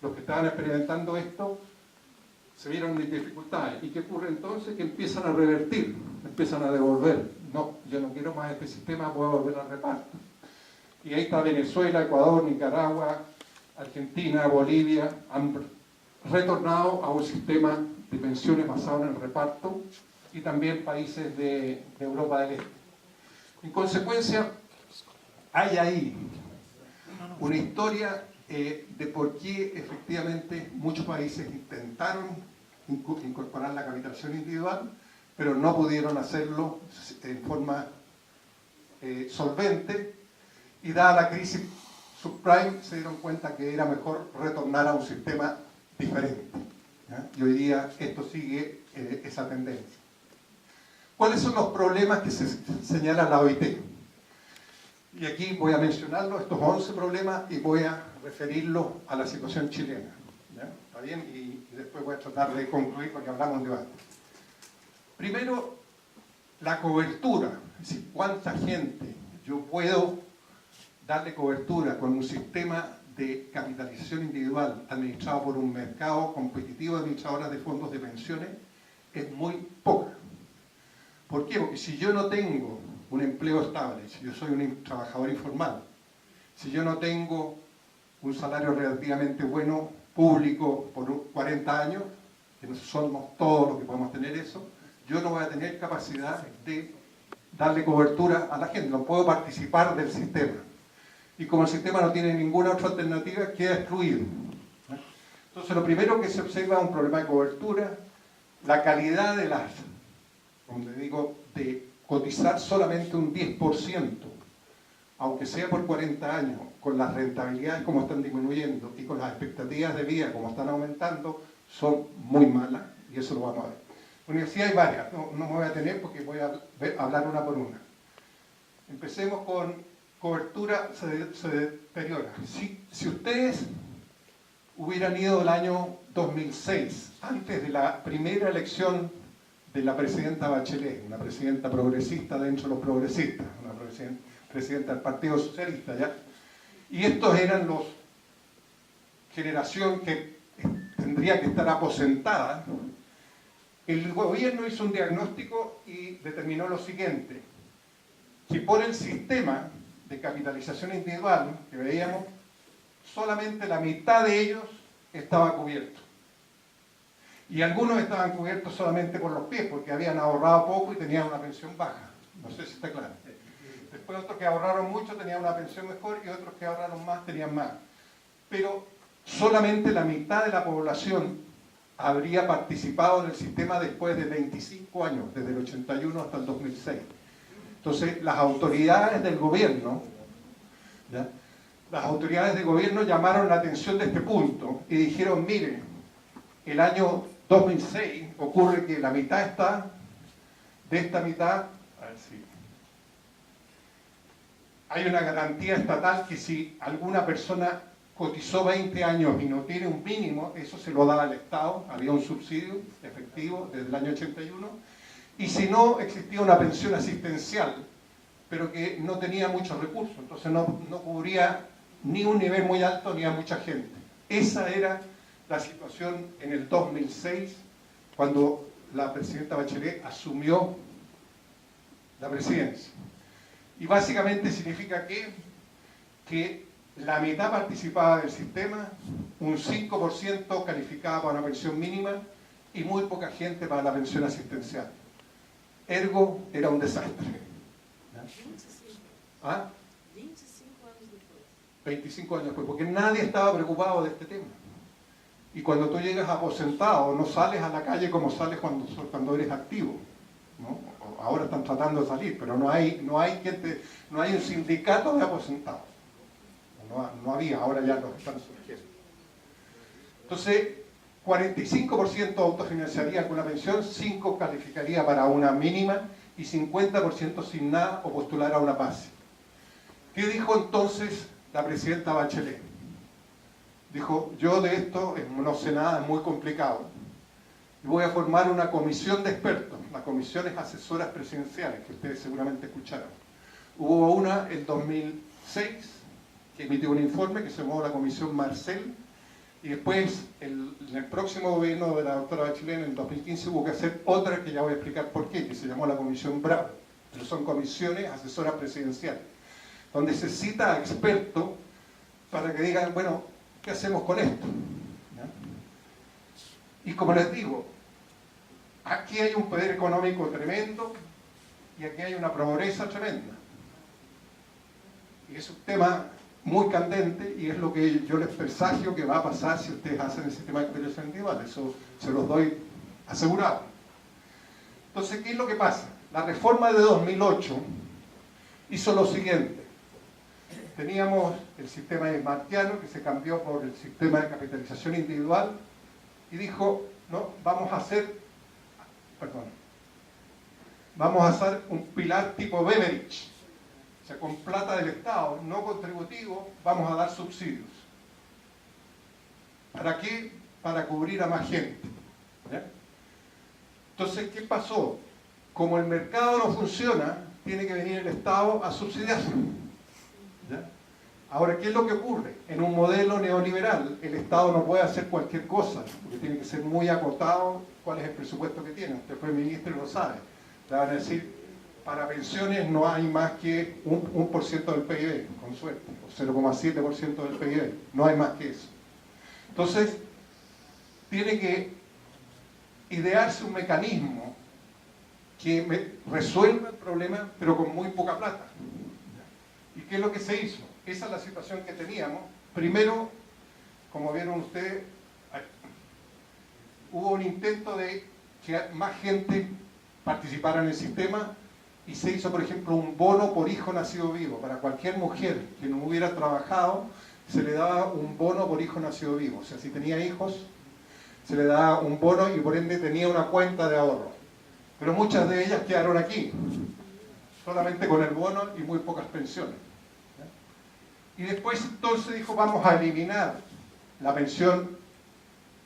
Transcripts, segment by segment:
los que estaban experimentando esto se vieron en dificultades. ¿Y qué ocurre entonces? Que empiezan a revertir, empiezan a devolver. No, yo no quiero más este sistema, voy a volver al reparto. Y ahí está Venezuela, Ecuador, Nicaragua, Argentina, Bolivia, han retornado a un sistema de pensiones basado en el reparto, y también países de Europa del Este. En consecuencia, hay ahí una historia de por qué efectivamente muchos países intentaron incorporar la capitalización individual, pero no pudieron hacerlo en forma solvente, y dada la crisis subprime se dieron cuenta que era mejor retornar a un sistema diferente, ¿ya? Y hoy día esto sigue esa tendencia. ¿Cuáles son los problemas que se señala la OIT? Y aquí voy a mencionarlos, estos 11 problemas, y voy a referirlos a la situación chilena, ¿ya? ¿Está bien? Y después voy a tratar de concluir porque hablamos de debate. Primero, la cobertura, es decir, cuánta gente yo puedo darle cobertura con un sistema de capitalización individual administrado por un mercado competitivo de administradoras de fondos de pensiones, es muy poca. ¿Por qué? Porque si yo no tengo un empleo estable, si yo soy un trabajador informal, si yo no tengo un salario relativamente bueno, público, por 40 años, que no somos todos los que podemos tener eso, yo no voy a tener capacidad de darle cobertura a la gente, no puedo participar del sistema. Y como el sistema no tiene ninguna otra alternativa, queda excluido. Entonces, lo primero que se observa es un problema de cobertura, la calidad de las, como te digo, de cotizar solamente un 10%, aunque sea por 40 años, con las rentabilidades como están disminuyendo y con las expectativas de vida como están aumentando, son muy malas, y eso lo vamos a ver. Universidad hay varias, no me voy a tener porque voy a hablar una por una. Empecemos con cobertura se deteriora. Si ustedes hubieran ido el año 2006, antes de la primera elección de la presidenta Bachelet, una presidenta progresista dentro de los progresistas, una presidenta del Partido Socialista, ¿ya? Y estos eran los generación que tendría que estar aposentada. El gobierno hizo un diagnóstico y determinó lo siguiente, que por el sistema de capitalización individual que veíamos, solamente la mitad de ellos estaba cubierto. Y algunos estaban cubiertos solamente por los pies, porque habían ahorrado poco y tenían una pensión baja. No sé si está claro. Después otros que ahorraron mucho tenían una pensión mejor, y otros que ahorraron más tenían más. Pero solamente la mitad de la población habría participado en el sistema después de 25 años, desde el 81 hasta el 2006. Entonces, las autoridades del gobierno, ¿ya? Las autoridades del gobierno llamaron la atención de este punto y dijeron, miren, el año 2006 ocurre que la mitad está, de esta mitad, a ver si hay una garantía estatal que si alguna persona cotizó 20 años y no tiene un mínimo, eso se lo daba al Estado, había un subsidio efectivo desde el año 81, y si no, existía una pensión asistencial, pero que no tenía muchos recursos, entonces no cubría ni un nivel muy alto ni a mucha gente. Esa era la situación en el 2006, cuando la presidenta Bachelet asumió la presidencia. Y básicamente significa que la mitad participaba del sistema, un 5% calificaba para una pensión mínima y muy poca gente para la pensión asistencial. Ergo, era un desastre. ¿Ah? 25 años después, porque nadie estaba preocupado de este tema. Y cuando tú llegas aposentado, no sales a la calle como sales cuando eres activo, ¿no? Ahora están tratando de salir, pero no hay un sindicato de aposentados. No había, ahora ya los están surgiendo. Entonces, 45% autofinanciaría con una pensión, 5% calificaría para una mínima y 50% sin nada o postular a una base. ¿Qué dijo entonces la presidenta Bachelet? Dijo, yo de esto no sé nada, es muy complicado. Y voy a formar una comisión de expertos, las comisiones asesoras presidenciales, que ustedes seguramente escucharon. Hubo una en 2006, que emitió un informe que se llamó la Comisión Marcel, Y después, en el próximo gobierno de la doctora Bachelet, en el 2015, hubo que hacer otra que ya voy a explicar por qué, que se llamó la Comisión Bravo. Pero son comisiones asesoras presidenciales, donde se cita a expertos para que digan, bueno, ¿qué hacemos con esto? ¿Ya? Y como les digo, aquí hay un poder económico tremendo y aquí hay una pobreza tremenda. Y es un tema muy candente y es lo que yo les presagio que va a pasar si ustedes hacen el sistema de experiencia individual. Eso se los doy asegurado. Entonces, ¿qué es lo que pasa? La reforma de 2008 hizo lo siguiente. Teníamos el sistema martiano que se cambió por el sistema de capitalización individual y dijo, no, vamos a hacer un pilar tipo Beveridge. O sea, con plata del Estado, no contributivo, vamos a dar subsidios. ¿Para qué? Para cubrir a más gente. ¿Ya? Entonces, ¿qué pasó? Como el mercado no funciona, tiene que venir el Estado a subsidiarlo. ¿Ya? Ahora, ¿qué es lo que ocurre? En un modelo neoliberal, el Estado no puede hacer cualquier cosa, porque tiene que ser muy acotado cuál es el presupuesto que tiene. Usted fue ministro y lo sabe. Le van a decir, para pensiones no hay más que un 1% del PIB, con suerte, o 0,7% del PIB. No hay más que eso. Entonces, tiene que idearse un mecanismo que resuelva el problema, pero con muy poca plata. ¿Y qué es lo que se hizo? Esa es la situación que teníamos. Primero, como vieron ustedes, hubo un intento de que más gente participara en el sistema y se hizo, por ejemplo, un bono por hijo nacido vivo. Para cualquier mujer que no hubiera trabajado, se le daba un bono por hijo nacido vivo. O sea, si tenía hijos, se le daba un bono y por ende tenía una cuenta de ahorro. Pero muchas de ellas quedaron aquí, solamente con el bono y muy pocas pensiones. Y después entonces dijo, vamos a eliminar la pensión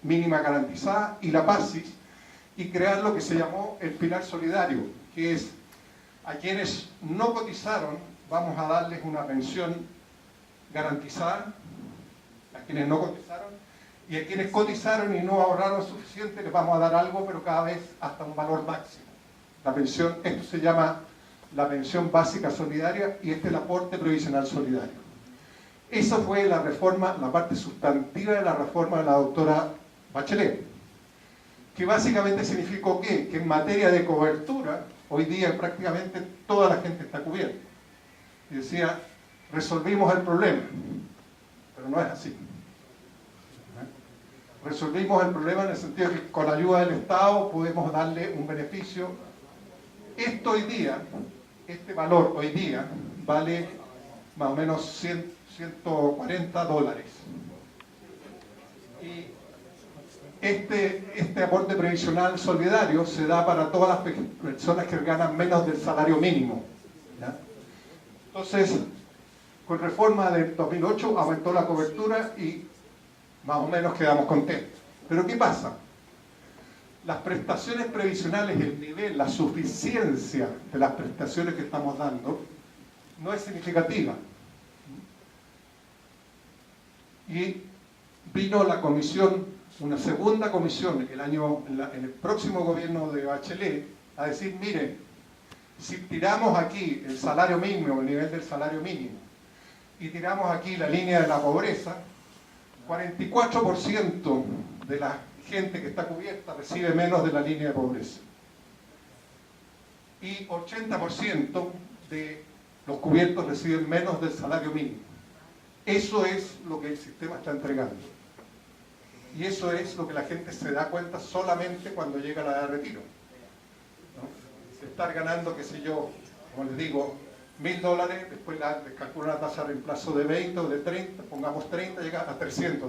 mínima garantizada y la PASIS y crear lo que se llamó el pilar solidario, que es a quienes no cotizaron, vamos a darles una pensión garantizada, a quienes no cotizaron, y a quienes cotizaron y no ahorraron suficiente, les vamos a dar algo, pero cada vez hasta un valor máximo. La pensión, esto se llama la pensión básica solidaria y este es el aporte previsional solidario. Esa fue la reforma, la parte sustantiva de la reforma de la doctora Bachelet, que básicamente significó ¿qué? Que en materia de cobertura, hoy día prácticamente toda la gente está cubierta. Y decía, resolvimos el problema, pero no es así. Resolvimos el problema en el sentido de que con la ayuda del Estado podemos darle un beneficio. Esto hoy día, este valor hoy día, vale más o menos 140 dólares. Y este aporte previsional solidario se da para todas las personas que ganan menos del salario mínimo. ¿Ya? Entonces, con reforma del 2008 aumentó la cobertura y más o menos quedamos contentos. Pero ¿qué pasa? Las prestaciones previsionales, el nivel, la suficiencia de las prestaciones que estamos dando no es significativa. Y vino la comisión, una segunda comisión en el próximo gobierno de Bachelet a decir, miren, si tiramos aquí el salario mínimo, el nivel del salario mínimo, y tiramos aquí la línea de la pobreza, 44% de la gente que está cubierta recibe menos de la línea de pobreza. Y 80% de los cubiertos reciben menos del salario mínimo. Eso es lo que el sistema está entregando. Y eso es lo que la gente se da cuenta solamente cuando llega a la edad de retiro. ¿No? De estar ganando, qué sé yo, como les digo, $1000, después les calcula una tasa de reemplazo de 20 o de 30, pongamos 30, llega a $300,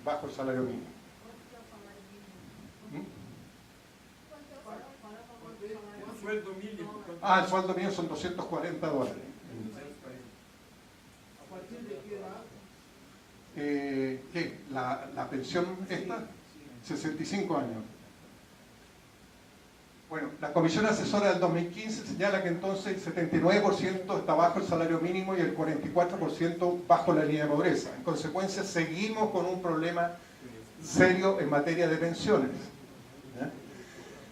bajo el salario mínimo. El sueldo mínimo. El sueldo mínimo son $240. ¿A partir de qué edad? ¿Qué? La pensión esta, 65 años. Bueno, la Comisión Asesora del 2015 señala que entonces el 79% está bajo el salario mínimo y el 44% bajo la línea de pobreza. En consecuencia, seguimos con un problema serio en materia de pensiones. ¿Ya?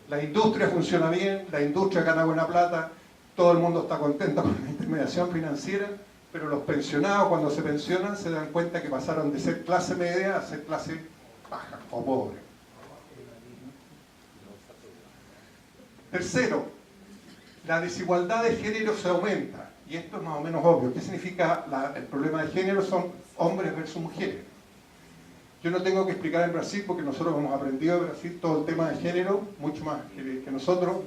La industria funciona bien, la industria gana buena plata, todo el mundo está contento con la intermediación financiera, pero los pensionados cuando se pensionan se dan cuenta que pasaron de ser clase media a ser clase baja o pobre. Tercero, la desigualdad de género se aumenta, y esto es más o menos obvio. ¿Qué significa el problema de género? Son hombres versus mujeres. Yo no tengo que explicar en Brasil, porque nosotros hemos aprendido de Brasil todo el tema de género, mucho más que nosotros,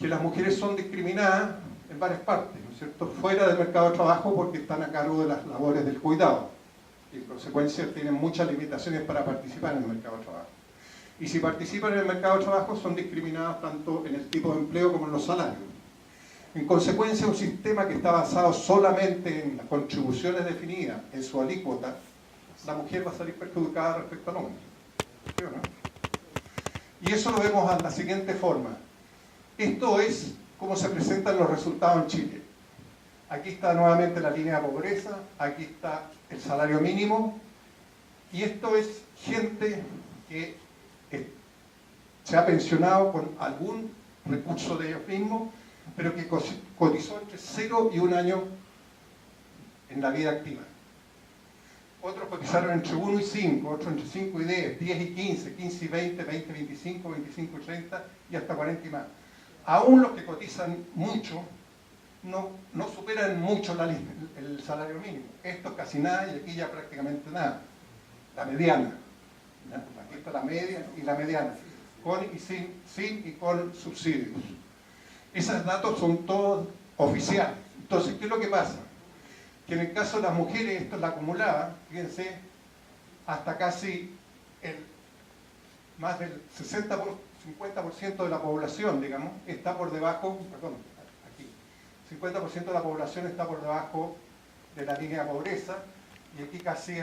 que las mujeres son discriminadas en varias partes, ¿no es cierto?, fuera del mercado de trabajo porque están a cargo de las labores del cuidado, y en consecuencia tienen muchas limitaciones para participar en el mercado de trabajo. Y si participan en el mercado de trabajo son discriminadas tanto en el tipo de empleo como en los salarios. En consecuencia, un sistema que está basado solamente en las contribuciones definidas, en su alícuota, la mujer va a salir perjudicada respecto al hombre. ¿Sí o no? Y eso lo vemos de la siguiente forma. Esto es cómo se presentan los resultados en Chile. Aquí está nuevamente la línea de pobreza, aquí está el salario mínimo, y esto es gente que se ha pensionado con algún recurso de ellos mismos, pero que cotizó entre 0 y 1 año en la vida activa. Otros cotizaron entre 1 y 5, otros entre 5 y 10, 10 y 15, 15 y 20, 20 y 25, 25 y 30 y hasta 40 y más. Aún los que cotizan mucho no superan mucho el salario mínimo. Esto casi nada y aquí ya prácticamente nada. La mediana. ¿Ya? Aquí está la media y la mediana, con y sin y con subsidios. Esos datos son todos oficiales. Entonces, ¿qué es lo que pasa? Que en el caso de las mujeres, esto es la acumulada, fíjense, hasta casi más del 50% de la población, digamos, está por debajo, perdón, aquí, 50% de la población está por debajo de la línea de pobreza, y aquí casi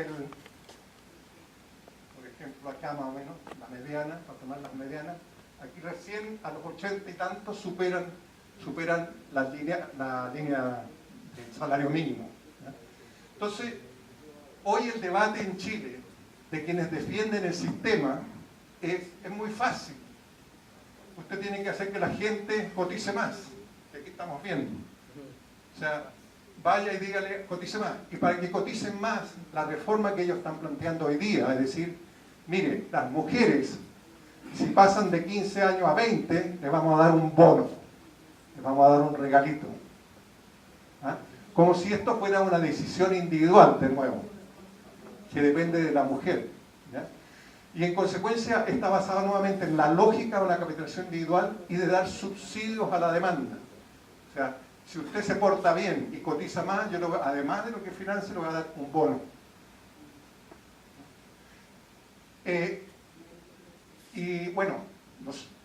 por ejemplo, acá más o menos, la mediana, para tomar las medianas, aquí recién a los 80 y tantos superan la línea del salario mínimo. ¿Ya? Entonces, hoy el debate en Chile de quienes defienden el sistema es muy fácil. Usted tiene que hacer que la gente cotice más, que aquí estamos viendo. O sea, vaya y dígale, cotice más. Y para que coticen más, la reforma que ellos están planteando hoy día, es decir, mire, las mujeres, si pasan de 15 años a 20, le vamos a dar un bono, le vamos a dar un regalito. ¿Ah? Como si esto fuera una decisión individual, de nuevo, que depende de la mujer. ¿Ya? Y en consecuencia está basado nuevamente en la lógica de una capitalización individual y de dar subsidios a la demanda. O sea, si usted se porta bien y cotiza más, además de lo que financie, le voy a dar un bono. Y bueno,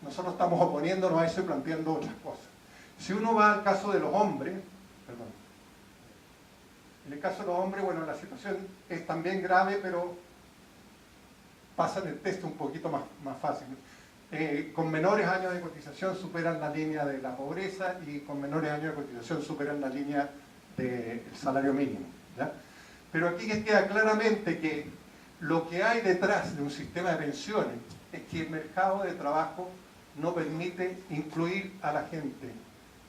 nosotros estamos oponiéndonos a eso y planteando otras cosas. Si uno va al caso de los hombres, perdón, en el caso de los hombres, bueno, la situación es también grave, pero pasa en el texto un poquito más fácil. Con menores años de cotización superan la línea de la pobreza y con menores años de cotización superan la línea del salario mínimo. ¿Ya? Pero aquí queda claramente que lo que hay detrás de un sistema de pensiones es que el mercado de trabajo no permite incluir a la gente.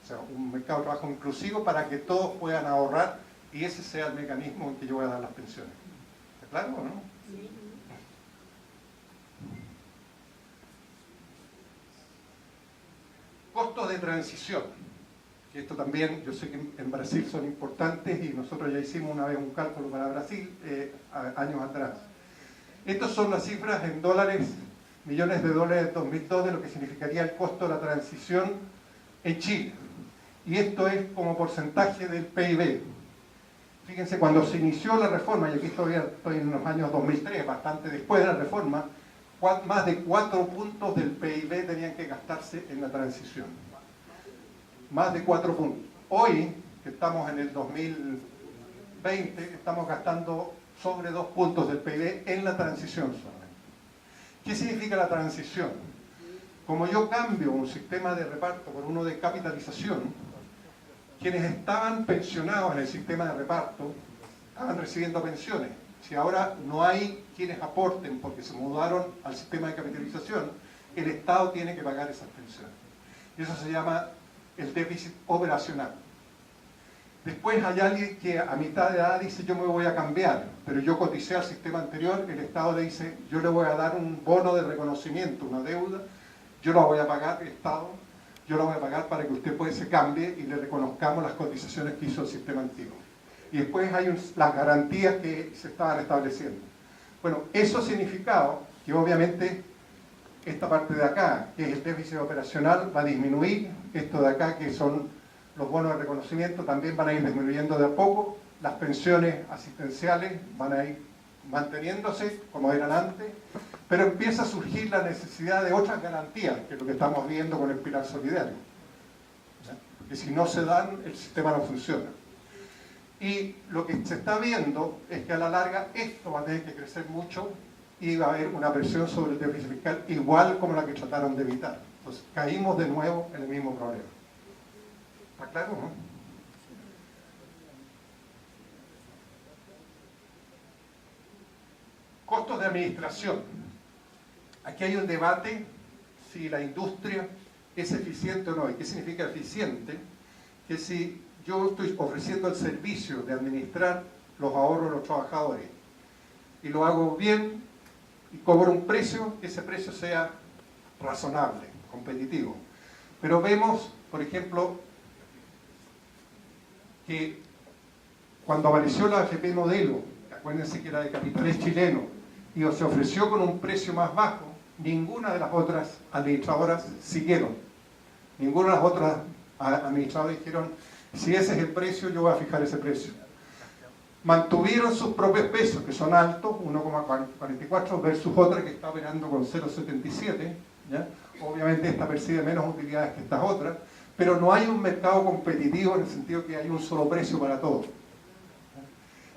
O sea, un mercado de trabajo inclusivo para que todos puedan ahorrar y ese sea el mecanismo en que yo voy a dar las pensiones. ¿Está claro o no? Sí. Costos de transición. Y esto también, yo sé que en Brasil son importantes y nosotros ya hicimos una vez un cálculo para Brasil años atrás. Estas son las cifras en dólares, millones de dólares de 2002 de lo que significaría el costo de la transición en Chile. Y esto es como porcentaje del PIB. Fíjense, cuando se inició la reforma, y aquí estoy en los años 2003, bastante después de la reforma, más de 4 puntos del PIB tenían que gastarse en la transición. Más de 4 puntos. Hoy, que estamos en el 2020, estamos gastando sobre 2 puntos del PIB en la transición solamente. ¿Qué significa la transición? Como yo cambio un sistema de reparto por uno de capitalización, quienes estaban pensionados en el sistema de reparto estaban recibiendo pensiones. Si ahora no hay quienes aporten porque se mudaron al sistema de capitalización, el Estado tiene que pagar esas pensiones. Y eso se llama el déficit operacional. Después hay alguien que a mitad de edad dice yo me voy a cambiar, pero yo coticé al sistema anterior, el Estado le dice yo le voy a dar un bono de reconocimiento, una deuda, yo la voy a pagar, el Estado, yo la voy a pagar para que usted pues se cambie y le reconozcamos las cotizaciones que hizo el sistema antiguo. Y después hay las garantías que se estaban estableciendo. Bueno, eso ha significado que obviamente esta parte de acá, que es el déficit operacional, va a disminuir, esto de acá que son los bonos de reconocimiento también van a ir disminuyendo de a poco, las pensiones asistenciales van a ir manteniéndose como eran antes, pero empieza a surgir la necesidad de otras garantías, que es lo que estamos viendo con el pilar solidario. Que si no se dan, el sistema no funciona. Y lo que se está viendo es que a la larga esto va a tener que crecer mucho y va a haber una presión sobre el déficit fiscal igual como la que trataron de evitar. Entonces caímos de nuevo en el mismo problema. ¿Está claro, no? Costos de administración. Aquí hay un debate si la industria es eficiente o no. ¿Y qué significa eficiente? Que si yo estoy ofreciendo el servicio de administrar los ahorros de los trabajadores y lo hago bien y cobro un precio, que ese precio sea razonable, competitivo. Pero vemos, por ejemplo, que cuando apareció la AFP Modelo, acuérdense que era de capitales chilenos, y se ofreció con un precio más bajo, ninguna de las otras administradoras siguieron. Ninguna de las otras administradoras dijeron, si ese es el precio, yo voy a fijar ese precio. Mantuvieron sus propios pesos, que son altos, 1,44 versus otra que está operando con 0,77. ¿Ya? Obviamente esta percibe menos utilidades que estas otras, pero no hay un mercado competitivo en el sentido que hay un solo precio para todos.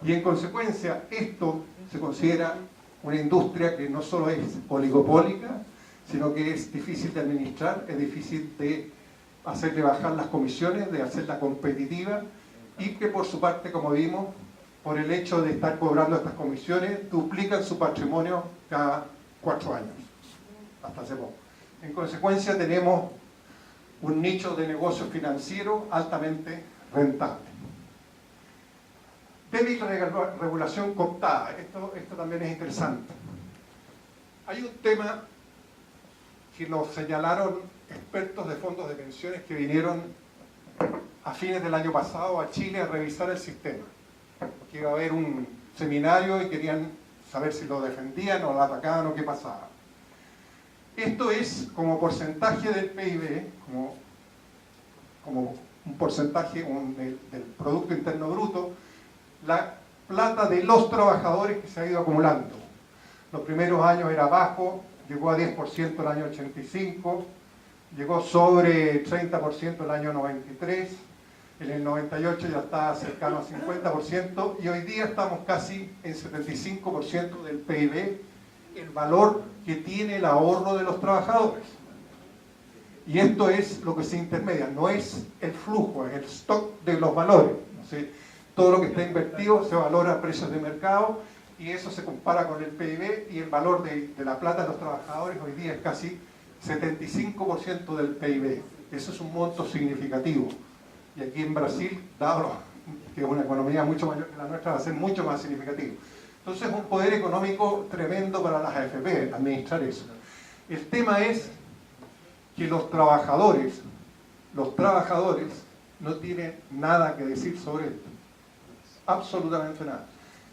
Y en consecuencia, esto se considera una industria que no solo es oligopólica, sino que es difícil de administrar, es difícil de hacerle bajar las comisiones, de hacerla competitiva, y que por su parte, como vimos, por el hecho de estar cobrando estas comisiones, duplican su patrimonio cada 4 años, hasta hace poco. En consecuencia, tenemos un nicho de negocio financiero altamente rentable. Débil regulación cooptada. Esto también es interesante. Hay un tema que nos señalaron expertos de fondos de pensiones que vinieron a fines del año pasado a Chile a revisar el sistema. Que iba a haber un seminario y querían saber si lo defendían o lo atacaban o qué pasaba. Esto es como porcentaje del PIB, como un porcentaje del Producto Interno Bruto, la plata de los trabajadores que se ha ido acumulando. Los primeros años era bajo, llegó a 10% el año 85, llegó sobre 30% el año 93, en el 98 ya estaba cercano al 50% y hoy día estamos casi en 75% del PIB, el valor que tiene el ahorro de los trabajadores. Y esto es lo que se intermedia, no es el flujo, es el stock de los valores. ¿No? Todo lo que está invertido se valora a precios de mercado y eso se compara con el PIB y el valor de la plata de los trabajadores hoy día es casi 75% del PIB. Eso es un monto significativo. Y aquí en Brasil, dado que es una economía mucho mayor que la nuestra, va a ser mucho más significativo. Entonces es un poder económico tremendo para las AFP, administrar eso. El tema es que los trabajadores no tienen nada que decir sobre esto. Absolutamente nada.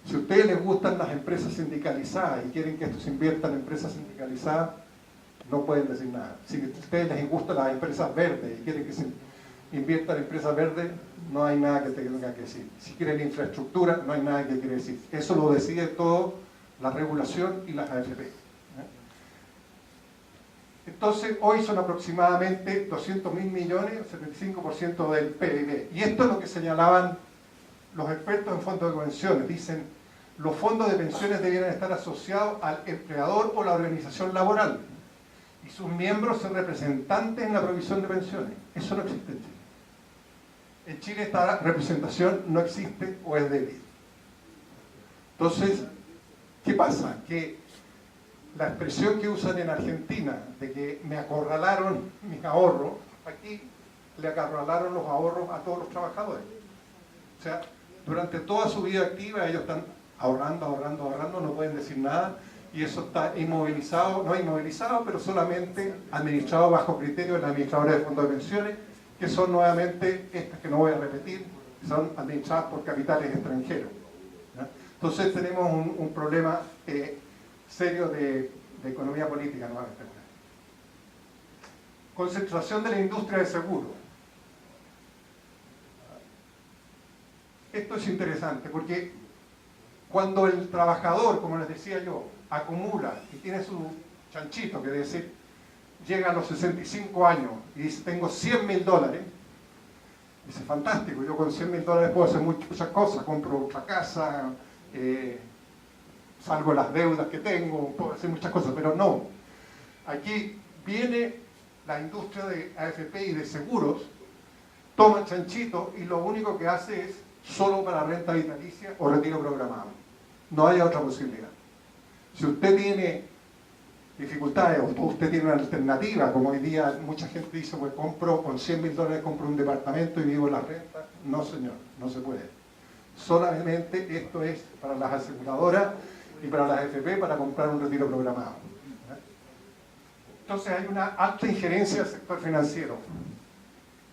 Si a ustedes les gustan las empresas sindicalizadas y quieren que esto se invierta en empresas sindicalizadas, no pueden decir nada. Si a ustedes les gustan las empresas verdes y quieren que se invierta en empresas verdes, no hay nada que tenga que decir. Si quieren infraestructura, no hay nada que quiera decir. Eso lo decide todo la regulación y las AFP. Entonces, hoy son aproximadamente 200.000 millones, 75% del PIB. Y esto es lo que señalaban los expertos en fondos de pensiones. Dicen, los fondos de pensiones debieran estar asociados al empleador o la organización laboral. y sus miembros ser representantes en la provisión de pensiones. Eso no existe en Chile. En Chile esta representación no existe o es débil. Entonces, ¿qué pasa? Que la expresión que usan en Argentina de que me acorralaron mis ahorros, aquí le acorralaron los ahorros a todos los trabajadores. O sea, durante toda su vida activa ellos están ahorrando, no pueden decir nada, y eso está inmovilizado, no inmovilizado, pero solamente administrado bajo criterio de la administradora de fondos de pensiones, que son nuevamente estas que no voy a repetir, son administradas por capitales extranjeros. ¿Ya? Entonces tenemos un problema serio de economía política nuevamente. Concentración de la industria de seguros. Esto es interesante porque cuando el trabajador, como les decía yo, acumula y tiene su chanchito, que debe ser, llega a los 65 años y dice, tengo $100.000, dice, fantástico, yo con $100.000 puedo hacer muchas cosas, compro otra casa, salgo de las deudas que tengo, puedo hacer muchas cosas, pero no. Aquí viene la industria de AFP y de seguros, toma el chanchito y lo único que hace es solo para renta vitalicia o retiro programado. No hay otra posibilidad. Si usted tiene dificultades o usted tiene una alternativa, como hoy día mucha gente dice, pues compro con $100.000, compro un departamento y vivo en la renta. No, señor, no se puede. Solamente esto es para las aseguradoras y para las AFP para comprar un retiro programado. Entonces hay una alta injerencia del sector financiero.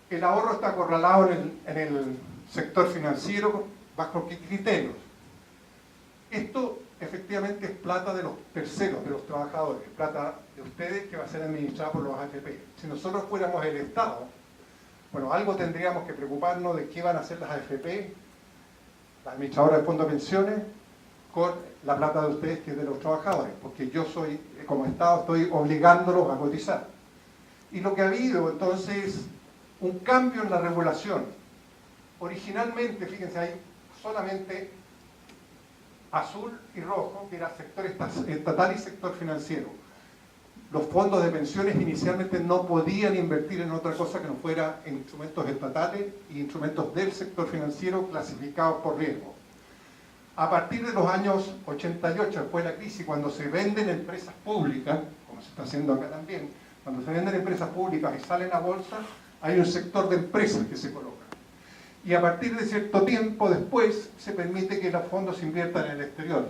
El ahorro está acorralado en el sector financiero, ¿bajo qué criterios? Esto efectivamente es plata de los terceros, de los trabajadores, plata de ustedes que va a ser administrada por los AFP. Si nosotros fuéramos el Estado, bueno, algo tendríamos que preocuparnos de qué van a hacer las AFP, la administradora de fondos de pensiones, con la plata de ustedes que es de los trabajadores, porque yo soy, como Estado, estoy obligándolos a cotizar. Y lo que ha habido, entonces, un cambio en la regulación. Originalmente, fíjense, hay solamente azul y rojo, que era sector estatal y sector financiero. Los fondos de pensiones inicialmente no podían invertir en otra cosa que no fuera en instrumentos estatales y instrumentos del sector financiero clasificados por riesgo. A partir de los años 88, después de la crisis, cuando se venden empresas públicas, como se está haciendo acá también, cuando se venden empresas públicas y salen a bolsa, hay un sector de empresas que se coloca. Y a partir de cierto tiempo después se permite que los fondos se inviertan en el exterior.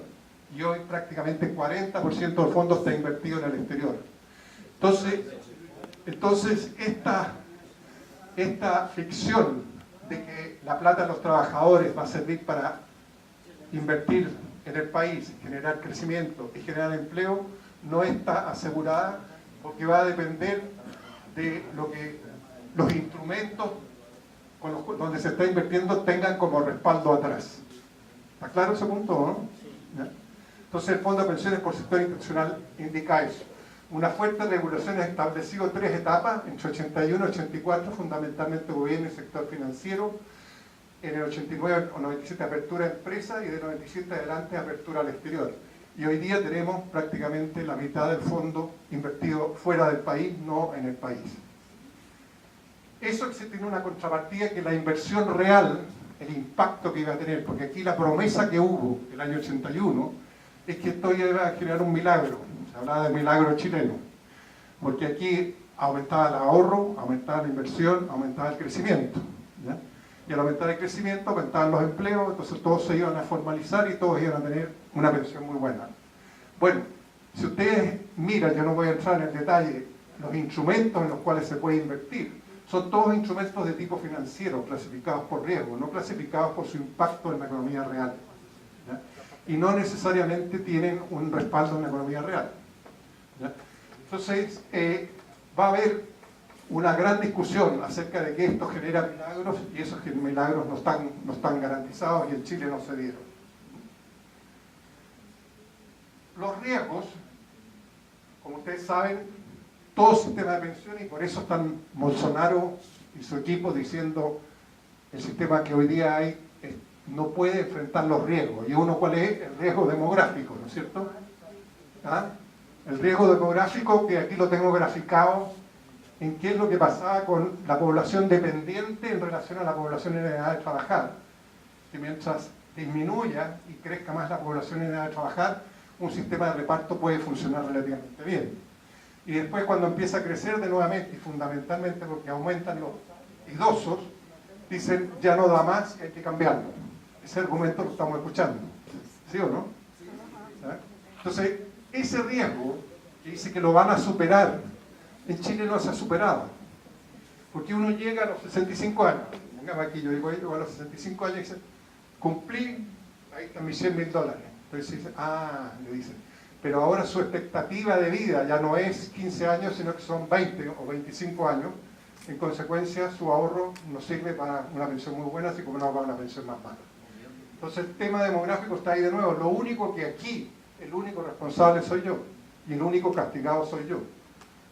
Y hoy prácticamente 40% del fondo está invertido en el exterior. Entonces esta ficción de que la plata de los trabajadores va a servir para invertir en el país, generar crecimiento y generar empleo, no está asegurada porque va a depender de lo que los instrumentos donde se está invirtiendo tengan como respaldo atrás. ¿Está claro ese punto, no? ¿Ya? Entonces el Fondo de Pensiones por Sector Institucional indica eso. Una fuerte regulación ha establecido 3 etapas, entre 81 y 84, fundamentalmente gobierno y sector financiero, en el 89 o 97 apertura a empresa y de 97 adelante apertura al exterior. Y hoy día tenemos prácticamente la mitad del fondo invertido fuera del país, no en el país. Eso sí tiene una contrapartida, que la inversión real, el impacto que iba a tener, porque aquí la promesa que hubo el año 81 es que esto iba a generar un milagro, se hablaba de milagro chileno, porque aquí aumentaba el ahorro, aumentaba la inversión, aumentaba el crecimiento, ¿ya? Y al aumentar el crecimiento aumentaban los empleos, entonces todos se iban a formalizar y todos iban a tener una pensión muy buena. Bueno, si ustedes miran, yo no voy a entrar en el detalle, los instrumentos en los cuales se puede invertir, son todos instrumentos de tipo financiero, clasificados por riesgo, no clasificados por su impacto en la economía real, ¿ya? Y no necesariamente tienen un respaldo en la economía real, ¿ya? Entonces, va a haber una gran discusión acerca de que esto genera milagros, y esos milagros no están garantizados y en Chile no se dieron. Los riesgos, como ustedes saben, todo sistema de pensiones, y por eso están Bolsonaro y su equipo diciendo el sistema que hoy día hay no puede enfrentar los riesgos. Y uno, ¿cuál es? El riesgo demográfico, ¿no es cierto? ¿Ah? El riesgo demográfico, que aquí lo tengo graficado, en qué es lo que pasaba con la población dependiente en relación a la población en edad de trabajar. Que mientras disminuya y crezca más la población en edad de trabajar, un sistema de reparto puede funcionar relativamente bien. Y después, cuando empieza a crecer de nuevamente, y fundamentalmente porque aumentan los idosos, dicen ya no da más y hay que cambiarlo. Ese argumento lo estamos escuchando. ¿Sí o no? ¿Ah? Entonces, ese riesgo que dice que lo van a superar, en Chile no se ha superado. Porque uno llega a los 65 años, pongamos aquí, yo digo a los 65 años y dice, cumplí, ahí están mis $100.000. Entonces dice, le dicen, pero ahora su expectativa de vida ya no es 15 años, sino que son 20 o 25 años. En consecuencia, su ahorro no sirve para una pensión muy buena, así como no para una pensión más mala. Entonces el tema demográfico está ahí de nuevo. Lo único que aquí, el único responsable soy yo, y el único castigado soy yo.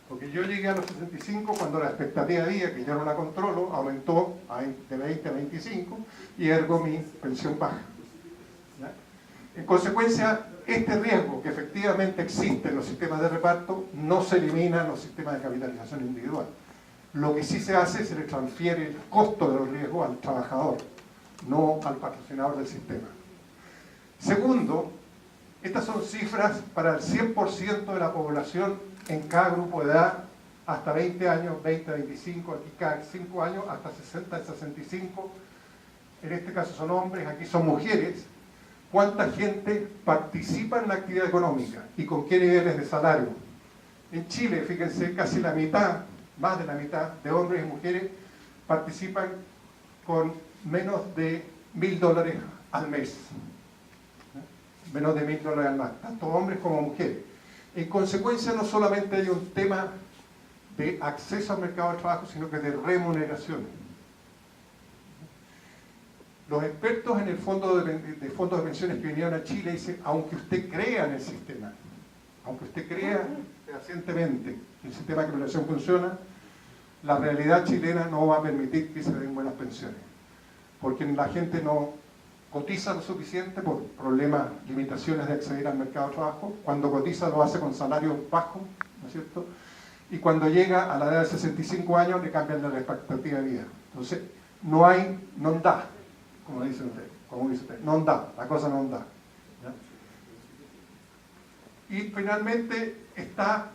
Porque yo llegué a los 65 cuando la expectativa de vida, que yo no la controlo, aumentó de 20 a 25, y ergo mi pensión baja. ¿Ya? En consecuencia, este riesgo que efectivamente existe en los sistemas de reparto no se elimina en los sistemas de capitalización individual. Lo que sí se hace es se le transfiere el costo de los riesgos al trabajador, no al patrocinador del sistema. Segundo, estas son cifras para el 100% de la población en cada grupo de edad, hasta 20 años, 20 a 25, aquí cada 5 años, hasta 60 a 65, en este caso son hombres, aquí son mujeres. ¿Cuánta gente participa en la actividad económica y con qué niveles de salario? En Chile, fíjense, casi la mitad, más de la mitad de hombres y mujeres participan con menos de $1.000 al mes. Menos de $1.000 al mes, tanto hombres como mujeres. En consecuencia, no solamente hay un tema de acceso al mercado de trabajo, sino que de remuneración. Los expertos en el fondo de fondos de pensiones que vinieron a Chile dicen, aunque usted crea en el sistema, aunque usted crea fehacientemente que el sistema de capitalización funciona, la realidad chilena no va a permitir que se den buenas pensiones. Porque la gente no cotiza lo suficiente por problemas, limitaciones de acceder al mercado de trabajo. Cuando cotiza lo hace con salarios bajos, ¿no es cierto? Y cuando llega a la edad de 65 años le cambian la expectativa de vida. Entonces, no da. Como dice usted, no da, la cosa no da. ¿Ya? Y finalmente está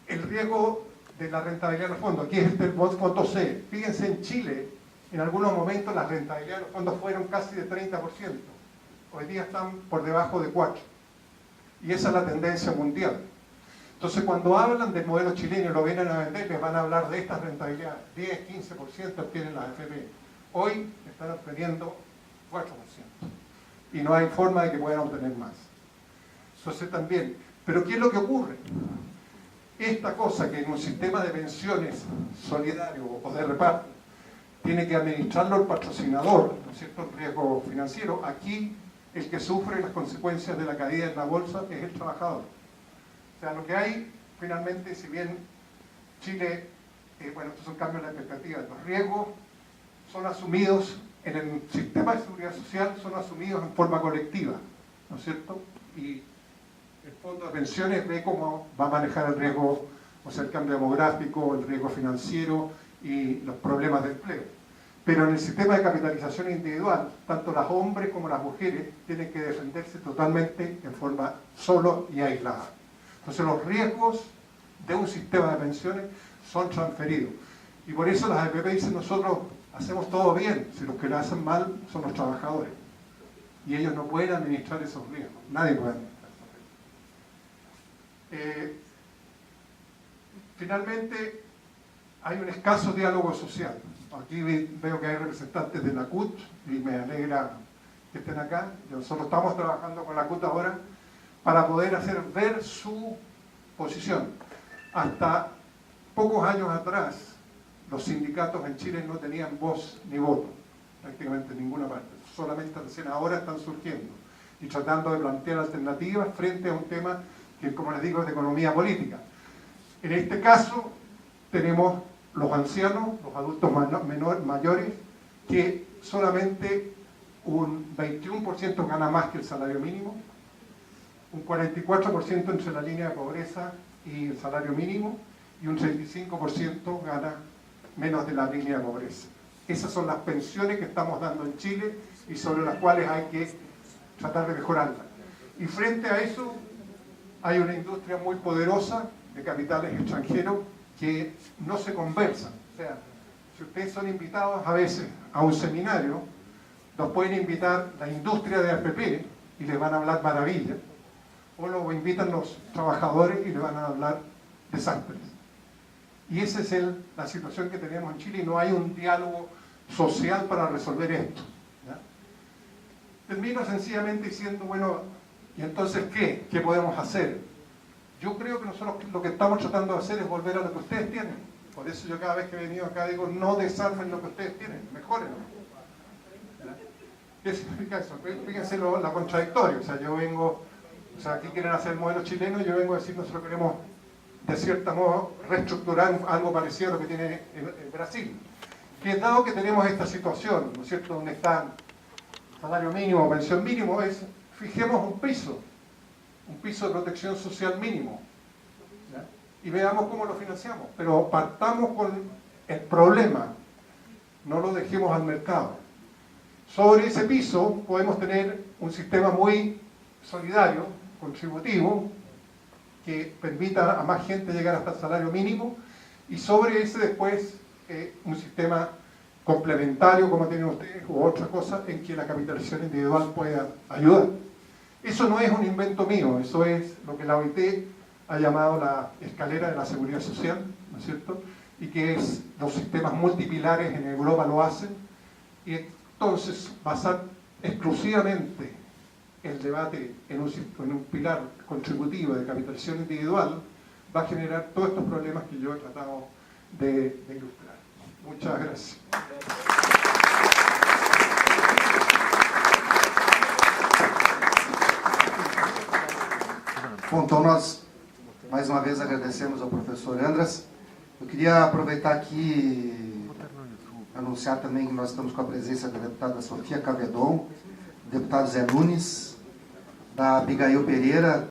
el riesgo de la rentabilidad de los fondos. Aquí es el fondo C. Fíjense, en Chile, en algunos momentos la rentabilidad de los fondos fueron casi de 30%. Hoy día están por debajo de 4%. Y esa es la tendencia mundial. Entonces, cuando hablan del modelo chileno y lo vienen a vender, les van a hablar de estas rentabilidades. 10, 15% obtienen las FP. Hoy están obteniendo 4%. Y no hay forma de que puedan obtener más. Entonces también, pero ¿qué es lo que ocurre? Esta cosa que en un sistema de pensiones solidario o de reparto tiene que administrarlo el patrocinador, ¿no es cierto?, el riesgo financiero, aquí el que sufre las consecuencias de la caída en la bolsa es el trabajador. O sea, lo que hay finalmente, si bien Chile, estos son cambios de la expectativa, los riesgos son asumidos en el sistema de seguridad social, son asumidos en forma colectiva, ¿no es cierto? Y el fondo de pensiones ve cómo va a manejar el riesgo, o sea, el cambio demográfico, el riesgo financiero y los problemas de empleo. Pero en el sistema de capitalización individual, tanto los hombres como las mujeres tienen que defenderse totalmente en forma solo y aislada. Entonces los riesgos de un sistema de pensiones son transferidos. Y por eso las AFP dicen, nosotros hacemos todo bien, si los que lo hacen mal son los trabajadores. Y ellos no pueden administrar esos riesgos, nadie puede administrar esos riesgos. Finalmente, hay un escaso diálogo social. Aquí veo que hay representantes de la CUT y me alegra que estén acá. Nosotros estamos trabajando con la CUT ahora para poder hacer ver su posición. Hasta pocos años atrás, los sindicatos en Chile no tenían voz ni voto, prácticamente en ninguna parte. Solamente recién ahora están surgiendo y tratando de plantear alternativas frente a un tema que, como les digo, es de economía política. En este caso, tenemos los ancianos, los adultos mayores, que solamente un 21% gana más que el salario mínimo, un 44% entre la línea de pobreza y el salario mínimo, y un 35% gana menos de la línea de pobreza. Esas son las pensiones que estamos dando en Chile y sobre las cuales hay que tratar de mejorarlas. Y frente a eso hay una industria muy poderosa de capitales extranjeros que no se conversan. O sea, si ustedes son invitados a veces a un seminario, los pueden invitar la industria de AFP y les van a hablar maravillas, o los invitan los trabajadores y les van a hablar desastres. Y esa es la situación que tenemos en Chile, y no hay un diálogo social para resolver esto, ¿ya? Termino sencillamente diciendo, bueno, ¿y entonces qué? ¿Qué podemos hacer? Yo creo que nosotros lo que estamos tratando de hacer es volver a lo que ustedes tienen. Por eso yo cada vez que he venido acá digo, no desarmen lo que ustedes tienen, mejórenlo. ¿Qué significa eso? Fíjense la contradictoria. O sea, yo vengo, o sea, aquí quieren hacer el modelo chileno, y yo vengo a decir, nosotros queremos, de cierto modo, reestructurar algo parecido a lo que tiene en Brasil. Que dado que tenemos esta situación, ¿no es cierto?, donde están salario mínimo, pensión mínimo, fijemos un piso de protección social mínimo, ¿ya? Y veamos cómo lo financiamos. Pero partamos con el problema, no lo dejemos al mercado. Sobre ese piso podemos tener un sistema muy solidario, contributivo, que permita a más gente llegar hasta el salario mínimo, y sobre ese después un sistema complementario como tienen ustedes, u otra cosa en que la capitalización individual pueda ayudar. Eso no es un invento mío, eso es lo que la OIT ha llamado la escalera de la seguridad social, ¿no es cierto? Y que los sistemas multipilares en Europa lo hacen, y entonces basar exclusivamente el debate en un pilar contributivo de capitalización individual va a generar todos estos problemas que yo he tratado de ilustrar. Muchas gracias. Bom, então nós mais uma vez agradecemos ao professor Andras. Eu queria aproveitar aqui e anunciar também que nós estamos com a presença da deputada Sofia Cavedon, do deputado Zé Nunes, da Abigail Pereira,